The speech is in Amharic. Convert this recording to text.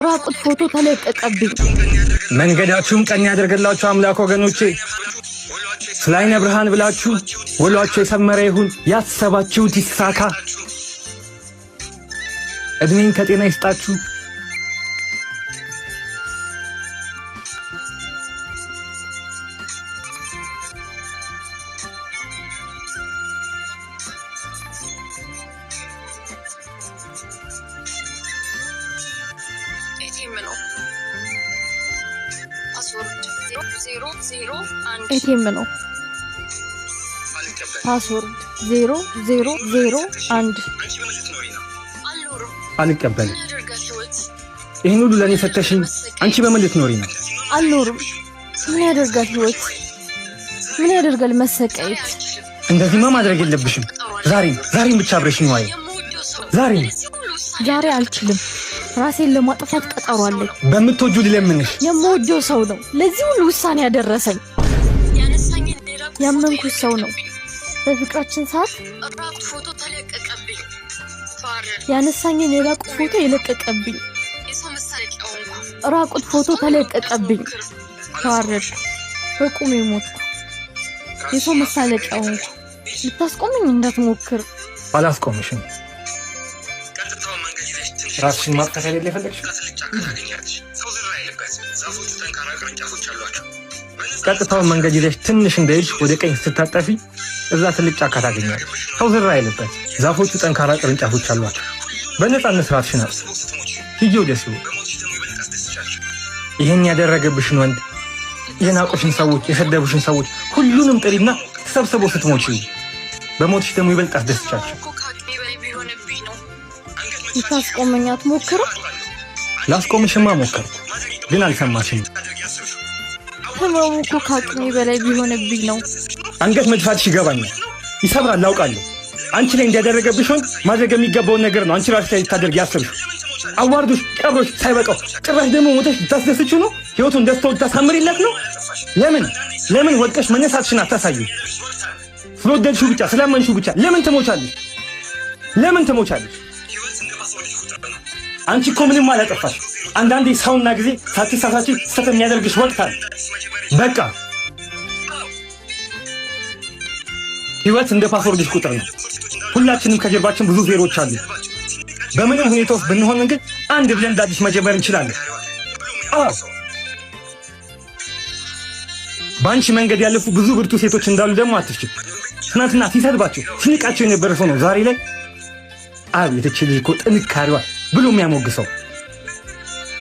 ራቁት ፎቶ ተለቀቀብኝ። መንገዳችሁን ቀኝ ያደርግላችሁ አምላክ ወገኖቼ። ስላይነ ብርሃን ብላችሁ ወሏችሁ የሰመረ ይሁን፣ ያሰባችሁት ይሳካ፣ እድሜን ከጤና ይስጣችሁ። ኤቲኤም ነው ፓስወርድ 0001 አልቀበልም። ይሄን ሁሉ ለኔ ፈተሽኝ፣ አንቺ በምን ልትኖሪ ነው? አልኖርም። ምን ያደርጋል ህይወት? ምን ያደርጋል መሰቃየት? እንደዚህማ ማድረግ የለብሽም። ዛሬም ብቻ አብረሽኝ ዋይ። ዛሬ አልችልም። ራሴን ለማጥፋት ቀጠሮ አለኝ። በምትወጂው ልለምንሽ። የምወደው ሰው ነው ለዚህ ሁሉ ውሳኔ ያደረሰኝ። ያመንኩት ሰው ነው። በፍቅራችን ሰዓት ፎቶ ተለቀቀብኝ። ያነሳኝን የራቁት ፎቶ የለቀቀብኝ። ራቁት ፎቶ ተለቀቀብኝ። ተዋረድኩ፣ በቁሜ ሞትኩ። የሰው መሳለቂያ ሆንኩ። ልታስቆመኝ እንዳትሞክር። አላስቆምሽም። ራስሽን ማጥፋት አይደል የፈለግሽው? ቀጥታውን መንገድ ይዘሽ ትንሽ እንደሄድሽ ወደ ቀኝ ስትታጠፊ እዛ ትልቅ ጫካ ታገኛለሽ። ሰው ዝር አይልበት። ዛፎቹ ጠንካራ ቅርንጫፎች አሏቸው። በነፃነት ራስሽን አጥፊ። ሂጂ ወደ ሲኦል። ይህን ያደረገብሽን ወንድ፣ የናቁሽን ሰዎች፣ የሰደቡሽን ሰዎች ሁሉንም ጥሪና ተሰብስቦ ስትሞቺ፣ በሞትሽ ደግሞ ይበልጥ አስደስቻቸው። ልታስቆመኝ አትሞክርም? ላስቆምሽማ ሞከርኩ፣ ግን አልሰማሽም። ህመሙ እኮ ከአቅሜ በላይ ቢሆንብኝ ነው። አንገት መድፋትሽ ይገባኛል፣ ይሰብራል፣ አውቃለሁ። አንቺ ላይ እንዲያደረገብሽ ወንድ ማድረግ የሚገባውን ነገር ነው አንቺ ራስሽ ላይ ልታደርጊ ያሰብሽው። አዋርዶሽ ቀብሮሽ ሳይበቃው ጭራሽ ደግሞ ሞተሽ ልታስደስችው ነው? ህይወቱን ደስታው ልታሳምሪለት ነው? ለምን ወድቀሽ መነሳትሽን አታሳዩ? ስለወደድሽው ብቻ ስላመንሽው ብቻ ለምን ትሞቻለሽ? አንቺ እኮ ምንም አላጠፋሽ። አንዳንዴ ሰውና ጊዜ ሳትሳሳቺ ስህተት የሚያደርግሽ ወቅት አለ። በቃ ህይወት እንደ ፓስወርድሽ ቁጥር ነው። ሁላችንም ከጀርባችን ብዙ ዜሮች አሉ። በምንም ሁኔታ ውስጥ ብንሆን ግን አንድ ብለን ዳዲስ መጀመር እንችላለን። በአንቺ መንገድ ያለፉ ብዙ ብርቱ ሴቶች እንዳሉ ደግሞ አትፍቺ። ትናንትና ሲሰድባቸው ሲንቃቸው የነበረ ሰው ነው ዛሬ ላይ አቤት እቺ ልጅ እኮ ጥንካሬዋ ብሎ የሚያሞግሰው።